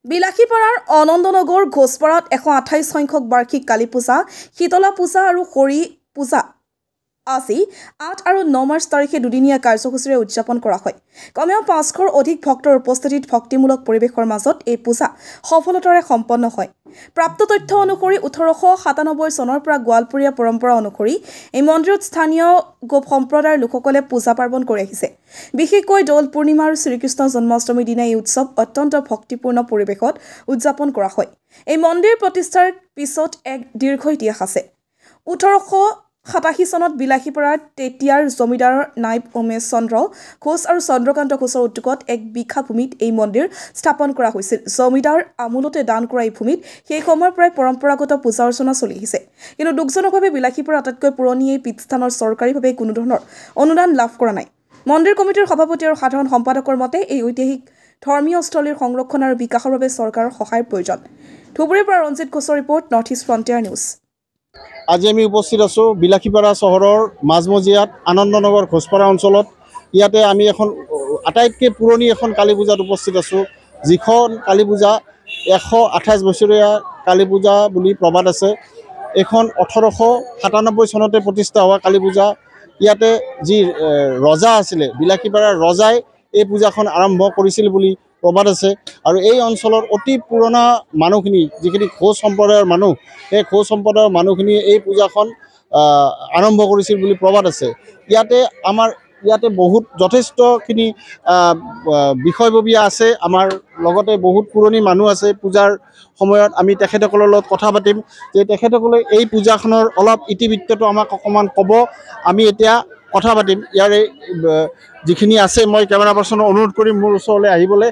বিলাসীপাৰাৰ অনন্দনগৰ ঘোষপাৰাত 128 সংখ্যক বাৰ্ষিক কালী পূজা, শীতলা পূজা আৰু হৰি পূজা আজি 8 আৰু 9 মাৰ্চ তাৰিখে দুদিনীয়া কাৰ্যসূচীৰে উদযাপন কৰা হয়। কমেও 500ৰ অধিক ভক্তৰ উপস্থিতিত ভক্তিমূলক পৰিৱেশৰ মাজত এই পূজা সফলতাৰে সম্পন্ন হয়। প্ৰাপ্ত তথ্য অনুসৰি 1897 চনৰ পৰা গোৱালপৰীয়া পৰম্পৰা অনুসৰি এই মন্দিৰত স্থানীয় গোপ সম্প্ৰদায়ৰ লোকসকলে পূজা পাৰ্বণ কৰি আহিছে। বিশেষকৈ দৌল পূৰ্ণিমা আৰু শ্ৰীকৃষ্ণ জন্মাষ্টমীৰ দিনা এই উৎসৱ অত্যন্ত ভক্তিপূৰ্ণ পৰিৱেশত উদযাপন কৰা হয়। এই মন্দিৰ প্ৰতিষ্ঠাৰ পিছত এক দীৰ্ঘ ইতিহাস আছে। 1887 চনত বিলাসীপাৰাত তেতিয়াৰ জমিদাৰ নাইব উমেশ চন্দ্ৰ ঘোষ আৰু চন্দ্ৰকান্ত ঘোষৰ উদ্যোগত এক বিঘা ভূমিত এই মন্দিৰ স্থাপন কৰা হৈছিল। জমিদাৰ আমোলতে দান কৰা এই ভূমিত সেই সময়ৰ পৰাই পৰম্পৰাগত পূজা অৰ্চনা চলি আহিছে। কিন্তু দুখজনকভাৱে বিলাসীপাৰা আটাইতকৈ পুৰণি এই পীঠস্থানৰ চৰকাৰীভাৱে কোনো ধৰণৰ অনুদান লাভ কৰা নাই। মন্দিৰ কমিটিৰ সভাপতি আৰু সাধাৰণ সম্পাদকৰ মতে এই ঐতিহাসিক ধৰ্মীয় স্থলীৰ সংৰক্ষণ আৰু বিকাশৰ বাবে চৰকাৰৰ সহায়ৰ প্ৰয়োজন। ধুবুৰীৰ পৰা ৰঞ্জিত ঘোষৰ report, north east frontier news. আজি আমি উপস্থিত আছোঁ বিলাসীপাৰা চহৰৰ মাজমজিয়াত আনন্দনগৰ ঘোষপাৰা অঞ্চলত। ইয়াতে আমি এখন আটাইতকৈ পুৰণি এখন কালী পূজাত উপস্থিত আছোঁ, যিখন কালী পূজা 128 বছৰীয়া কালী পূজা বুলি প্ৰবাদ আছে। এইখন 1897 চনতে প্ৰতিষ্ঠা হোৱা কালী পূজা। ইয়াতে যি ৰজা আছিলে, বিলাসীপাৰাৰ ৰজাই এই পূজাখন আৰম্ভ কৰিছিল বুলি প্ৰবাদ আছে। আৰু এই অঞ্চলৰ অতি পুৰণা মানুহখিনি, যিখিনি ঘোষ সম্প্ৰদায়ৰ মানুহ, সেই ঘোষ সম্প্ৰদায়ৰ মানুহখিনিয়ে এই পূজাখন আৰম্ভ কৰিছিল বুলি প্ৰবাদ আছে। ইয়াতে বহুত যথেষ্টখিনি বিষয়ববীয়া আছে। আমাৰ লগতে বহুত পুৰণি মানুহ আছে। পূজাৰ সময়ত আমি তেখেতসকলৰ লগত কথা পাতিম যে তেখেতসকলে এই পূজাখনৰ অলপ ইতিবৃত্তটো আমাক অকণমান ক'ব। আমি এতিয়া কথা পাতিম। ইয়াৰে যিখিনি আছে, মই কেমেৰা পাৰ্চনক অনুৰোধ কৰিম মোৰ ওচৰলৈ আহিবলৈ।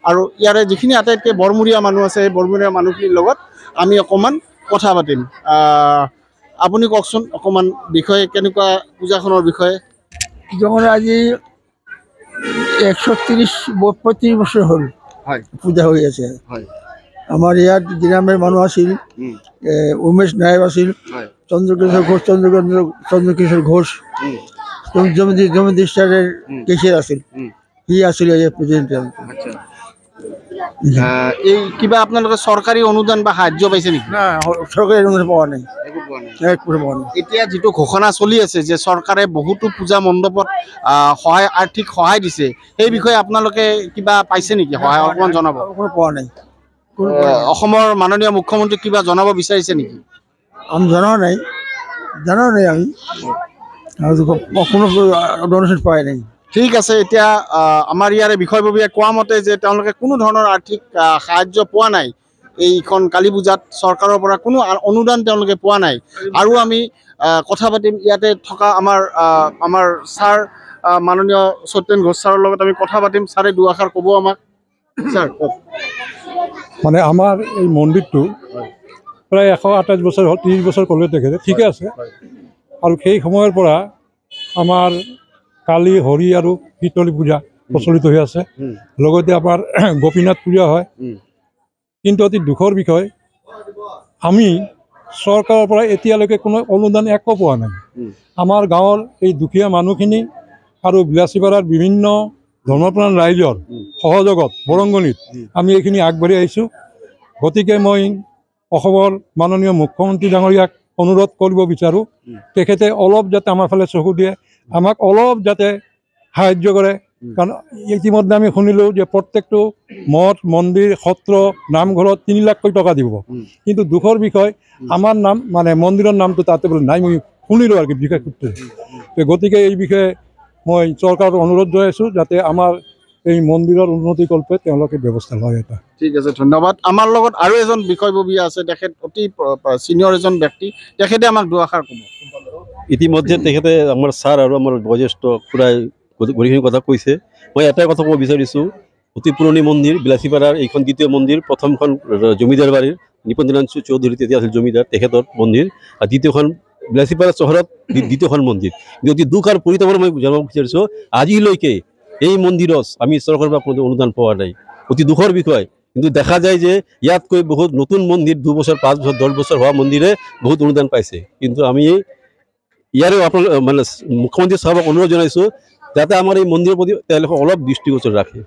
আৰু ইয়াৰে যিখিনি আটাইতকৈ বৰমূৰীয়া মানুহ আছে, সেই বৰমূৰীয়া মানুহখিনিৰ লগত আমি অকণমান কথা পাতিম। আপুনি কওকচোন অকণমান বিষয়ে, কেনেকুৱা পূজাখনৰ বিষয়ে। যখন আজি 135 বছৰ হ'ল পূজা হৈ আছে। আমাৰ ইয়াত গ্ৰামেৰ মানুহ আছিল, উমেশ নায়ব আছিল, চন্দ্ৰকিশোৰ ঘোষ, জমিদাৰ কেশিয়াৰ আছিল, সি আছিল প্ৰেচিডেণ্ট। এই কিবা আপোনালোকে চৰকাৰী অনুদান বা সাহায্য পাইছে নেকি? না, চৰকাৰী অনুদান পোৱা নাই। এতিয়া যিটো ঘোষণা চলি আছে যে চৰকাৰে বহুতো পূজা মণ্ডপত আৰ্থিক সহায় দিছে, সেই বিষয়ে আপোনালোকে কিবা পাইছে নেকি? সহায় অকণমান জনাব। পোৱা নাই। অসমৰ মাননীয় মুখ্যমন্ত্ৰীক কিবা জনাব বিচাৰিছে নেকি? আমি জনা নাই আমি কোনো ডনেশ্যন পোৱাই নাই। ঠিক আছে। এতিয়া আমাৰ ইয়াৰে বিষয়ববীয়াই কোৱা মতে যে তেওঁলোকে কোনো ধৰণৰ আৰ্থিক সাহায্য পোৱা নাই। এইখন কালী পূজাত চৰকাৰৰ পৰা কোনো অনুদান তেওঁলোকে পোৱা নাই। আৰু আমি কথা পাতিম ইয়াতে থকা আমাৰ ছাৰ, মাননীয় সত্যেন ঘোষ ছাৰৰ লগত আমি কথা পাতিম। ছাৰে দুআষাৰ ক'ব আমাক। ছাৰ কওক। মানে আমাৰ এই মন্দিৰটো প্ৰায় 128 বছৰ হ'ল, 30 বছৰ ক'লে তেখেতে ঠিকে আছে। আৰু সেই সময়ৰ পৰা আমাৰ কালী, হৰি আৰু শীতলী পূজা প্ৰচলিত হৈ আছে। লগতে আমাৰ গোপীনাথ পূজা হয়। কিন্তু অতি দুখৰ বিষয়, আমি চৰকাৰৰ পৰা এতিয়ালৈকে কোনো অনুদান একো পোৱা নাই। আমাৰ গাঁৱৰ এই দুখীয়া মানুহখিনি আৰু বিলাসীপাৰাৰ বিভিন্ন ধৰ্মপ্ৰাণ ৰাইজৰ সহযোগত বৰংগনিত আমি এইখিনি আগবাঢ়ি আহিছোঁ। গতিকে মই অসমৰ মাননীয় মুখ্যমন্ত্ৰী ডাঙৰীয়াক অনুৰোধ কৰিব বিচাৰোঁ, তেখেতে অলপ যাতে আমাৰ ফালে চকু দিয়ে, আমাক অলপ যাতে সাহায্য কৰে। কাৰণ ইতিমধ্যে আমি শুনিলোঁ যে প্ৰত্যেকটো মঠ, মন্দিৰ, সত্ৰ, নামঘৰত 3 লাখকৈ টকা দিব। কিন্তু দুখৰ বিষয়, আমাৰ নাম মানে মন্দিৰৰ নামটো তাতে বোলে নাই। মই শুনিলোঁ আৰু কি বিশেষ সূত্ৰে। গতিকে এই বিষয়ে মই চৰকাৰক অনুৰোধ জনাইছোঁ যাতে আমাৰ এই মন্দিৰৰ উন্নতিকল্পে তেওঁলোকে ব্যৱস্থা লয় এটা। ঠিক আছে, ধন্যবাদ। আমাৰ লগত আৰু এজন বিষয়ববীয়া আছে, তেখেত অতি ছিনিয়ৰ এজন ব্যক্তি, তেখেতে আমাক দুআষাৰ ক'ব। ইতিমধ্যে তেখেতে আমাৰ ছাৰ আৰু আমাৰ বয়োজ্যেষ্ঠ খুৰাই গোটেইখিনি কথা কৈছে। মই এটাই কথা ক'ব বিচাৰিছোঁ, অতি পুৰণি মন্দিৰ বিলাসীপাৰাৰ এইখন দ্বিতীয় মন্দিৰ। প্ৰথমখন জমিদাৰ বাৰীৰ নৃপেন্দ্ৰনাথ চৌধুৰী তেতিয়া আছিল জমিদাৰ, তেখেতৰ মন্দিৰ। আৰু দ্বিতীয়খন বিলাসীপাৰা চহৰত দ্বিতীয়খন মন্দিৰ। কিন্তু অতি দুখ আৰু পৰিতাপৰ মই জনাব বিচাৰিছোঁ, আজিলৈকে এই মন্দিৰত আমি চৰকাৰৰ পৰা কোনো অনুদান পোৱা নাই। অতি দুখৰ বিষয়। কিন্তু দেখা যায় যে ইয়াতকৈ বহুত নতুন মন্দিৰ, 2 বছৰ, 5 বছৰ, 10 বছৰ হোৱা মন্দিৰে বহুত অনুদান পাইছে। কিন্তু আমি ইয়াৰে আপোনালোক মানে মুখ্যমন্ত্ৰী চাহাবক অনুৰোধ জনাইছোঁ যাতে আমাৰ এই মন্দিৰৰ প্ৰতি তেওঁলোকে অলপ দৃষ্টিগোচৰ ৰাখে।